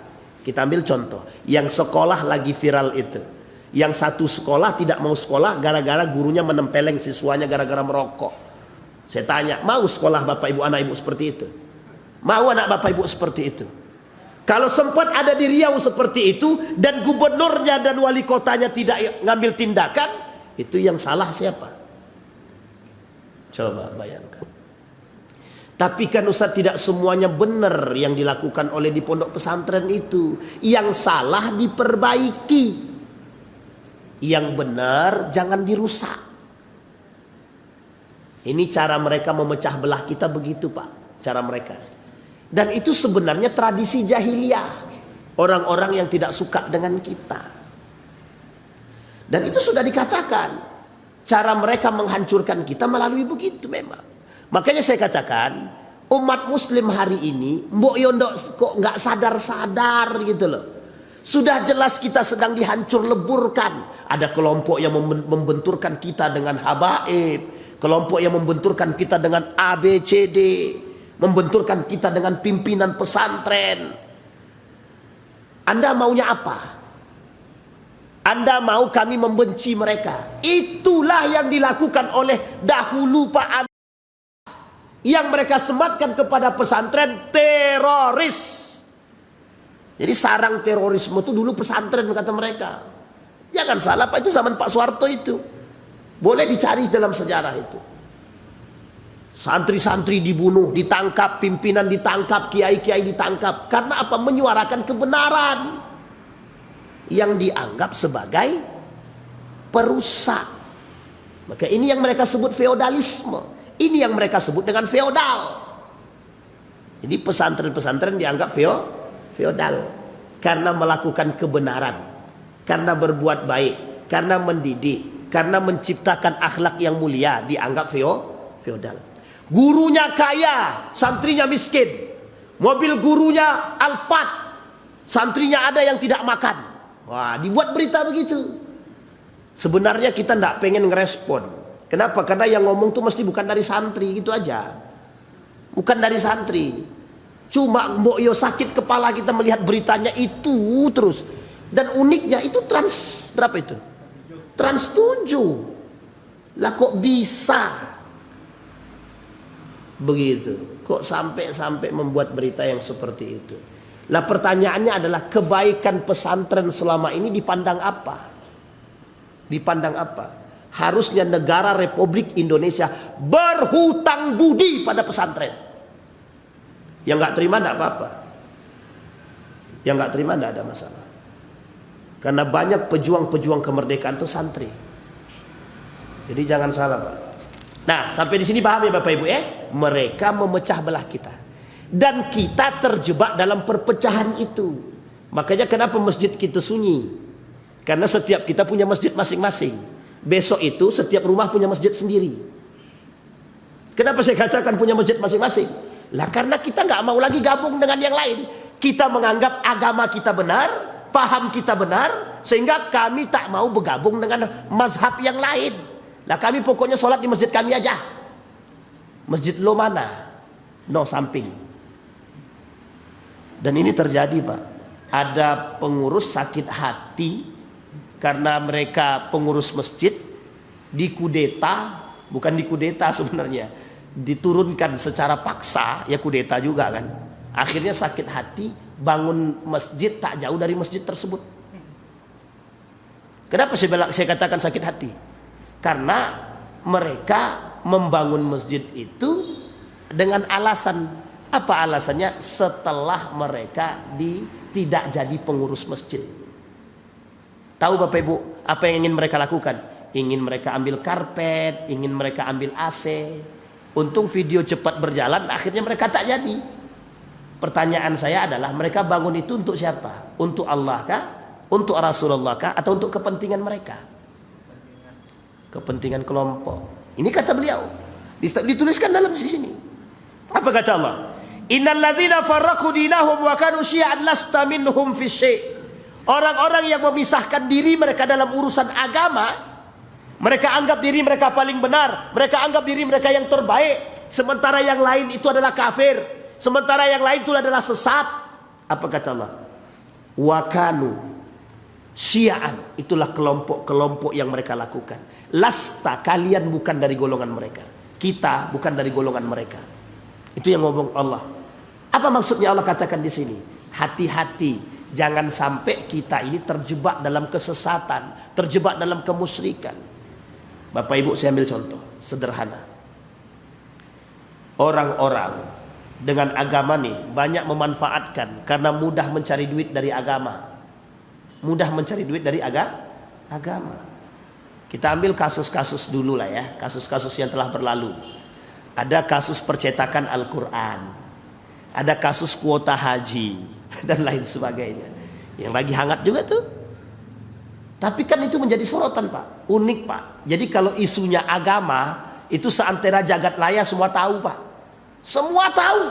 Kita ambil contoh. Yang sekolah lagi viral itu. Yang satu sekolah tidak mau sekolah gara-gara gurunya menempeleng siswanya gara-gara merokok. Saya tanya, mau sekolah Bapak Ibu anak Ibu seperti itu? Mau anak Bapak Ibu seperti itu? Kalau sempat ada di Riau seperti itu dan gubernurnya dan wali kotanya tidak ngambil tindakan, itu yang salah siapa? Coba bayangkan. Tapi kan Ustaz, tidak semuanya benar yang dilakukan oleh di pondok pesantren itu. Yang salah diperbaiki. Yang benar jangan dirusak. Ini cara mereka memecah belah kita begitu Pak. Cara mereka. Dan itu sebenarnya tradisi jahiliyah. Orang-orang yang tidak suka dengan kita. Dan itu sudah dikatakan. Cara mereka menghancurkan kita melalui begitu memang. Makanya saya katakan, umat muslim hari ini, mbok yondok kok nggak sadar-sadar gitu loh. Sudah jelas kita sedang dihancur leburkan. Ada kelompok yang membenturkan kita dengan habaib. Kelompok yang membenturkan kita dengan ABCD. Membenturkan kita dengan pimpinan pesantren. Anda maunya apa? Anda mau kami membenci mereka. Itulah yang dilakukan oleh dahulu Pak Amin. Yang mereka sematkan kepada pesantren teroris. Jadi sarang terorisme itu dulu pesantren kata mereka. Jangan salah Pak, itu zaman Pak Soeharto itu. Boleh dicari dalam sejarah itu. Santri-santri dibunuh, ditangkap, pimpinan ditangkap, kiai-kiai ditangkap. Karena apa? Menyuarakan kebenaran. Yang dianggap sebagai perusak. Maka ini yang mereka sebut feodalisme. Ini yang mereka sebut dengan feodal. Jadi pesantren-pesantren dianggap feodal. Karena melakukan kebenaran. Karena berbuat baik. Karena mendidik. Karena menciptakan akhlak yang mulia. Dianggap feodal. Gurunya kaya, santrinya miskin. Mobil gurunya Alphard, santrinya ada yang tidak makan. Wah, dibuat berita begitu. Sebenarnya kita tidak pengen ngerespon. Kenapa? Karena yang ngomong tuh mesti bukan dari santri, gitu aja. Bukan dari santri. Cuma mbok yo sakit kepala kita melihat beritanya itu terus. Dan uniknya itu berapa itu? Trans 7. Lah kok bisa? Begitu. Kok sampai membuat berita yang seperti itu? Lah pertanyaannya adalah kebaikan pesantren selama ini dipandang apa? Dipandang apa? Harusnya negara Republik Indonesia berhutang budi pada pesantren. Yang nggak terima tidak apa-apa. Yang nggak terima tidak ada masalah. Karena banyak pejuang-pejuang kemerdekaan itu santri. Jadi jangan salah Pak. Nah, sampai di sini paham ya Bapak Ibu ya? Mereka memecah belah kita. Dan kita terjebak dalam perpecahan itu. Makanya kenapa masjid kita sunyi? Karena setiap kita punya masjid masing-masing. Besok itu setiap rumah punya masjid sendiri. Kenapa saya katakan punya masjid masing-masing? Lah karena kita nggak mau lagi gabung dengan yang lain. Kita menganggap agama kita benar, paham kita benar, sehingga kami tak mau bergabung dengan mazhab yang lain. Nah kami pokoknya sholat di masjid kami aja. Masjid lo mana? No, samping. Dan ini terjadi Pak. Ada pengurus sakit hati karena mereka pengurus masjid dikudeta Bukan dikudeta sebenarnya, diturunkan secara paksa, ya kudeta juga kan. Akhirnya sakit hati, bangun masjid tak jauh dari masjid tersebut. Kenapa saya katakan sakit hati? Karena mereka membangun masjid itu dengan alasan, apa alasannya? Setelah mereka tidak jadi pengurus masjid. Tahu Bapak Ibu apa yang ingin mereka lakukan? Ingin mereka ambil karpet, ingin mereka ambil AC. Untung video cepat berjalan, akhirnya mereka tak jadi. Pertanyaan saya adalah, mereka bangun itu untuk siapa? Untuk Allah kah? Untuk Rasulullah kah? Atau untuk kepentingan mereka? Kepentingan kelompok. Ini kata beliau, dituliskan dalam sini. Apa kata Allah? Innal ladzina farraqu dinahum wa kanu syi'an lasta minhum fi syai'. Orang-orang yang memisahkan diri mereka dalam urusan agama, mereka anggap diri mereka paling benar, mereka anggap diri mereka yang terbaik, sementara yang lain itu adalah kafir, sementara yang lain itu adalah sesat. Apa kata Allah? Wa kanu syi'an, itulah kelompok-kelompok yang mereka lakukan. Lasta, kalian bukan dari golongan mereka, kita bukan dari golongan mereka. Itu yang ngomong Allah. Apa maksudnya Allah katakan di sini? Hati-hati, jangan sampai kita ini terjebak dalam kesesatan, terjebak dalam kemusyrikan. Bapak Ibu, saya ambil contoh sederhana. Orang-orang dengan agama nih banyak memanfaatkan karena mudah mencari duit dari agama. Mudah mencari duit dari agama. Kita ambil kasus-kasus dulu lah ya, kasus-kasus yang telah berlalu. Ada kasus percetakan Al-Quran, ada kasus kuota haji, dan lain sebagainya. Yang lagi hangat juga tuh. Tapi kan itu menjadi sorotan Pak, unik Pak. Jadi kalau isunya agama, itu seantera jagat raya semua tahu Pak. Semua tahu.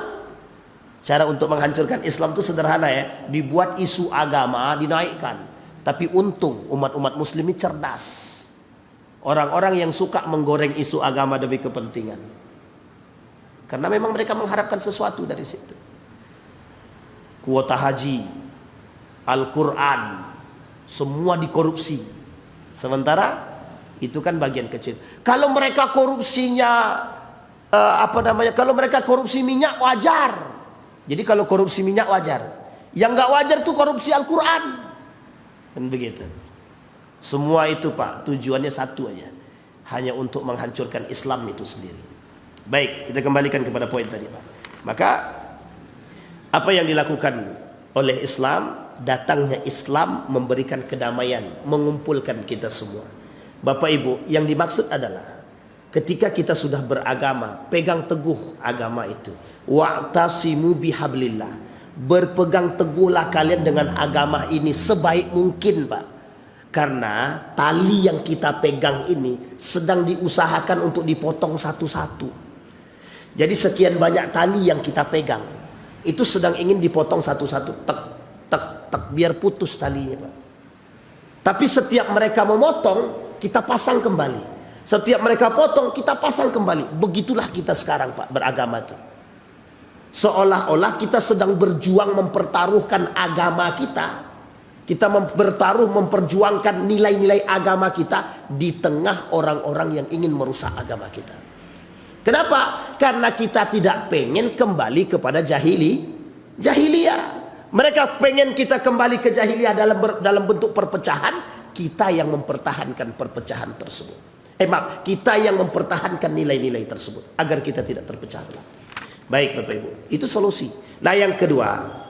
Cara untuk menghancurkan Islam itu sederhana ya, dibuat isu agama dinaikkan. Tapi untung umat-umat muslim ini cerdas. Orang-orang yang suka menggoreng isu agama demi kepentingan. Karena memang mereka mengharapkan sesuatu dari situ. Kuota haji, Al-Quran, semua dikorupsi. Sementara itu kan bagian kecil. Kalau mereka korupsinya kalau mereka korupsi minyak wajar. Jadi kalau korupsi minyak wajar. Yang nggak wajar tuh korupsi Al-Quran. Dan begitu. Semua itu Pak, tujuannya satu aja. Hanya untuk menghancurkan Islam itu sendiri. Baik, kita kembalikan kepada poin tadi Pak. Maka apa yang dilakukan oleh Islam, datangnya Islam memberikan kedamaian, mengumpulkan kita semua. Bapak Ibu, yang dimaksud adalah ketika kita sudah beragama, pegang teguh agama itu. Wa'tasimu bihablillah. Berpegang teguhlah kalian dengan agama ini sebaik mungkin Pak. Karena tali yang kita pegang ini sedang diusahakan untuk dipotong satu-satu. Jadi sekian banyak tali yang kita pegang, itu sedang ingin dipotong satu-satu, tek, tek, tek, biar putus talinya Pak. Tapi setiap mereka memotong, kita pasang kembali. Setiap mereka potong, kita pasang kembali. Begitulah kita sekarang Pak, beragama itu. Seolah-olah kita sedang berjuang mempertaruhkan agama kita. Kita bertaruh memperjuangkan nilai-nilai agama kita di tengah orang-orang yang ingin merusak agama kita. Kenapa? Karena kita tidak pengen kembali kepada jahiliyah. Mereka pengen kita kembali ke jahiliyah dalam bentuk perpecahan. Kita yang mempertahankan perpecahan tersebut. Maaf, kita yang mempertahankan nilai-nilai tersebut agar kita tidak terpecah belah. Baik Bapak Ibu, itu solusi. Nah yang kedua,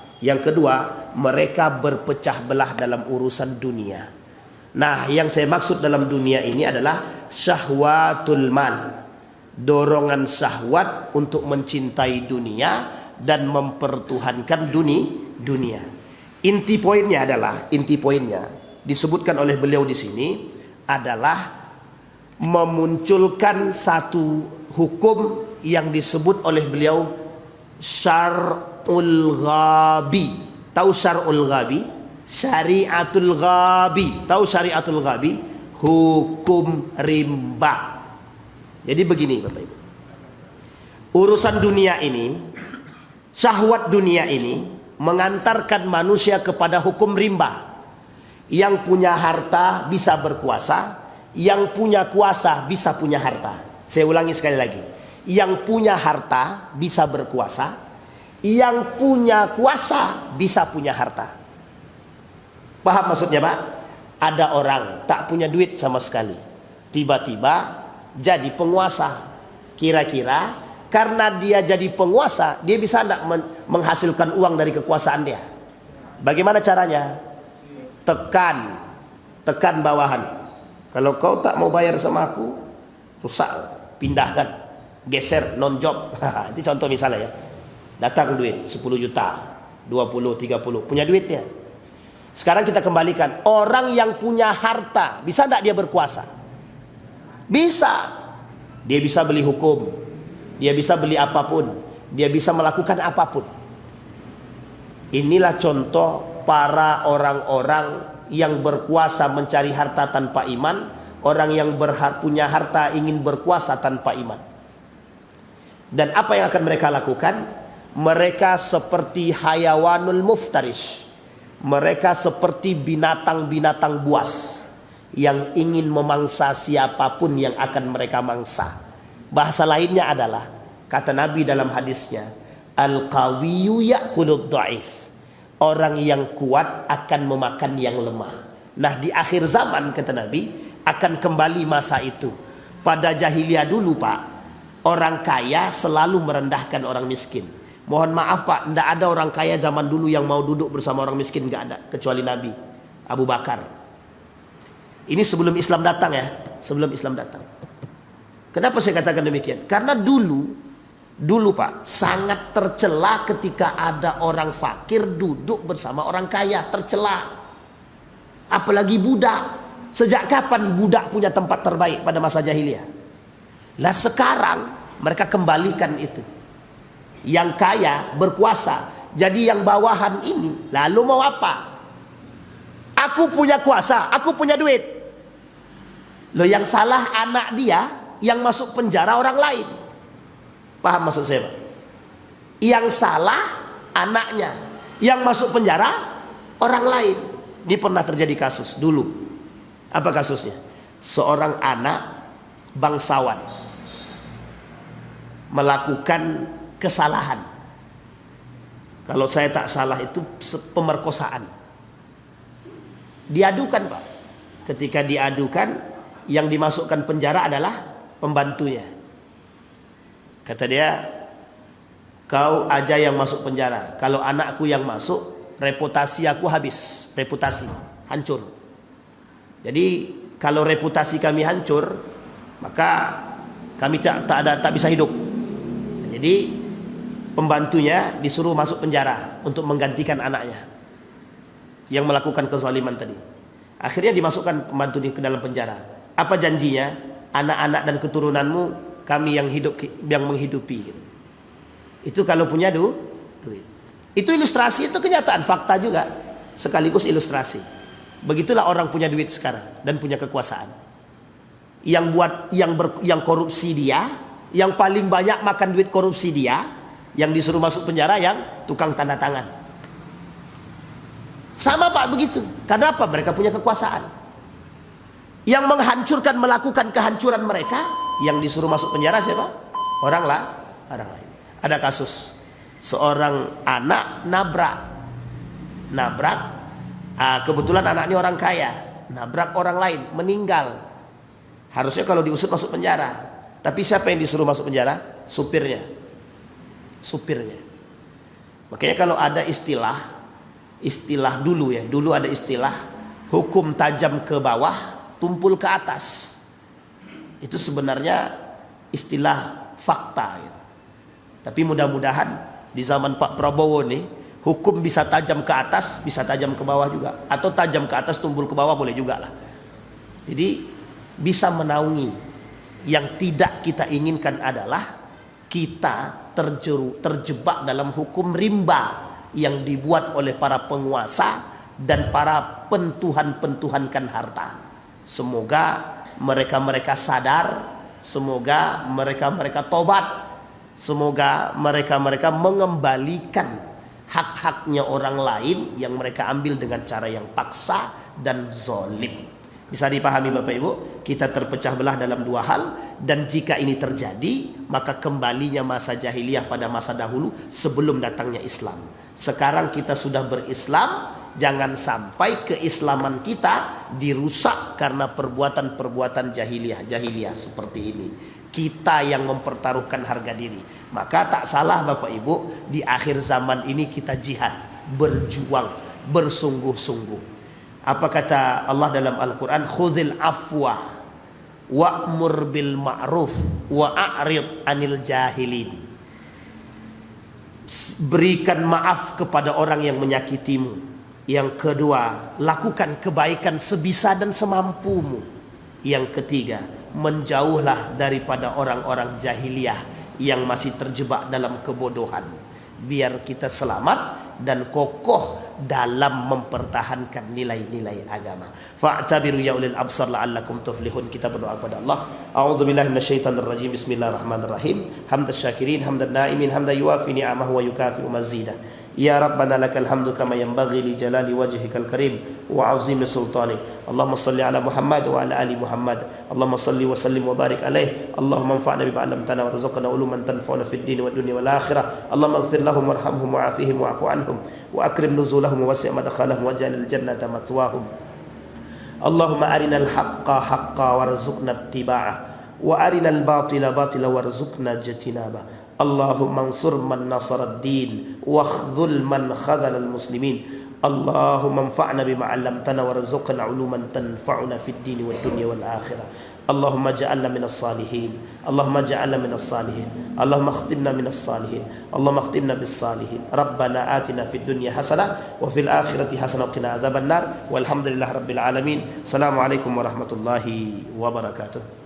mereka berpecah belah dalam urusan dunia. Nah, yang saya maksud dalam dunia ini adalah syahwatul mal. Dorongan syahwat untuk mencintai dunia dan mempertuhankan dunia. Inti poinnya disebutkan oleh beliau di sini adalah memunculkan satu hukum yang disebut oleh beliau syar'ul ghabi. Tahu syar'ul ghabi? Syariatul ghabi. Tahu syariatul ghabi? Hukum rimba. Jadi begini Bapak Ibu. Urusan dunia ini, syahwat dunia ini mengantarkan manusia kepada hukum rimba. Yang punya harta bisa berkuasa, yang punya kuasa bisa punya harta. Saya ulangi sekali lagi. Yang punya harta bisa berkuasa, yang punya kuasa bisa punya harta. Paham maksudnya, Pak? Ada orang tak punya duit sama sekali, tiba-tiba jadi penguasa. Kira-kira karena dia jadi penguasa, dia bisa tidak menghasilkan uang dari kekuasaan dia? Bagaimana caranya? Tekan bawahan. Kalau kau tak mau bayar sama aku, rusak, pindahkan, geser, non job. Itu contoh misalnya ya. Datang duit 10 juta, 20, 30, punya duit dia. Sekarang kita kembalikan, orang yang punya harta bisa tidak dia berkuasa? Bisa. Dia bisa beli hukum, dia bisa beli apapun, dia bisa melakukan apapun. Inilah contoh para orang-orang yang berkuasa mencari harta tanpa iman, orang yang punya harta ingin berkuasa tanpa iman. Dan apa yang akan mereka lakukan? Mereka seperti hayawanul muftarish. Mereka seperti binatang-binatang buas yang ingin memangsa siapapun yang akan mereka mangsa. Bahasa lainnya adalah, kata Nabi dalam hadisnya, al-qawiyyu ya'kulud dha'if. Orang yang kuat akan memakan yang lemah. Nah, di akhir zaman, kata Nabi, akan kembali masa itu. Pada jahiliyah dulu, Pak, orang kaya selalu merendahkan orang miskin. Mohon maaf, Pak, tidak ada orang kaya zaman dulu yang mau duduk bersama orang miskin, nggak ada, kecuali Nabi Abu Bakar. Ini sebelum Islam datang ya, sebelum Islam datang. Kenapa saya katakan demikian? Karena dulu Pak, sangat tercela ketika ada orang fakir duduk bersama orang kaya, tercela. Apalagi budak. Sejak kapan budak punya tempat terbaik pada masa jahiliyah? Lah sekarang mereka kembalikan itu. Yang kaya berkuasa, jadi yang bawahan ini lalu mau apa? Aku punya kuasa, aku punya duit. Loh, yang salah anak dia yang masuk penjara orang lain. Paham maksud saya, Pak? Yang salah anaknya, yang masuk penjara orang lain. Ini pernah terjadi kasus dulu. Apa kasusnya? Seorang anak bangsawan melakukan kesalahan. Kalau saya tak salah itu pemerkosaan. Diadukan, Pak. Ketika diadukan, yang dimasukkan penjara adalah pembantunya. Kata dia, kau aja yang masuk penjara. Kalau anakku yang masuk, reputasi aku habis. Reputasi hancur. Jadi kalau reputasi kami hancur, maka kami tak bisa hidup. Jadi pembantunya disuruh masuk penjara untuk menggantikan anaknya yang melakukan kezaliman tadi. Akhirnya dimasukkan pembantu ke dalam penjara. Apa janjinya? Anak-anak dan keturunanmu kami yang menghidupi. Itu kalau punya duit. Itu ilustrasi, itu kenyataan, fakta juga, sekaligus ilustrasi. Begitulah orang punya duit sekarang dan punya kekuasaan. Yang korupsi dia, yang paling banyak makan duit korupsi dia, yang disuruh masuk penjara yang tukang tanda tangan. Sama, Pak, begitu. Karena apa? Mereka punya kekuasaan. Yang menghancurkan, melakukan kehancuran mereka, yang disuruh masuk penjara siapa? Orang lain. Ada kasus seorang anak nabrak, kebetulan anaknya orang kaya, nabrak orang lain, meninggal. Harusnya kalau diusut masuk penjara. Tapi siapa yang disuruh masuk penjara? Supirnya. Makanya kalau ada istilah dulu ya, dulu ada istilah hukum tajam ke bawah, tumpul ke atas. Itu sebenarnya istilah fakta gitu. Tapi mudah-mudahan di zaman Pak Prabowo nih, hukum bisa tajam ke atas, bisa tajam ke bawah juga, atau tajam ke atas tumpul ke bawah boleh juga lah. Jadi bisa menaungi. Yang tidak kita inginkan adalah kita terjebak dalam hukum rimba yang dibuat oleh para penguasa dan para pentuhan-pentuhankan harta. Semoga mereka sadar, semoga mereka tobat, semoga mereka mengembalikan hak-haknya orang lain yang mereka ambil dengan cara yang paksa dan zalim. Bisa dipahami Bapak Ibu, kita terpecah belah dalam dua hal, dan jika ini terjadi, maka kembalinya masa jahiliyah pada masa dahulu sebelum datangnya Islam. Sekarang kita sudah berislam, jangan sampai keislaman kita dirusak karena perbuatan-perbuatan jahiliyah seperti ini. Kita yang mempertaruhkan harga diri. Maka tak salah Bapak Ibu, di akhir zaman ini kita jihad, berjuang, bersungguh-sungguh. Apa kata Allah dalam Al-Quran? Khudhil afwa wa'mur bil ma'ruf wa'arid anil jahilin. Berikan maaf kepada orang yang menyakitimu. Yang kedua, lakukan kebaikan sebisa dan semampumu. Yang ketiga, menjauhlah daripada orang-orang jahiliyah yang masih terjebak dalam kebodohan. Biar kita selamat dan kokoh dalam mempertahankan nilai-nilai agama. Fa'tabiru ya ulil absar la'allakum tuflihun. Kita berdoa kepada Allah. A'udzubillahi minasyaitonir rajim. Bismillahirrahmanirrahim. Hamdas syakirin, hamdan naimin, hamdan yuafi ni'amahu wa yukafi'u mazidah. Ya Rabbana lakal hamdu kama yanbaghi li jalali wajhikal karim wa 'azimi sultanik. Allahumma salli ala Muhammad wa ala ali Muhammad. Allahumma salli wa sallim wa barik alaih. Allahumma anfa'na bima 'allamtana wa rzuqna uluman tanfa'una fid din wad dunya wal akhirah. Allahumma ighfir lahum warhamhum wa'afihim wa'fu anhum wa akrim nuzulahum wa wasi' madkhalahum waj'al al-jannata mathwahum. Allahumma arinal haqqa haqqan warzuqna ittiba'ah wa arinal batila batila warzuqna ijtinabah. Allahumma ansur man nasara ad-din wa khudhul man khadhala al-muslimin. Allahumma anfa'na bima 'allamtana warzuqna 'uluman tanfa'una fid din wad dunya wal akhirah. Allahumma ja'alna minas salihin. Allahumma ja'alna minas salihin. Allahumma khtimna minas salihin. Allahumma khtimna bis salihin. Rabbana atina fid dunya hasanah wa fil akhirati hasanah wa qina adzabannar. Walhamdulillahirabbil alamin. Assalamualaikum warahmatullahi wabarakatuh.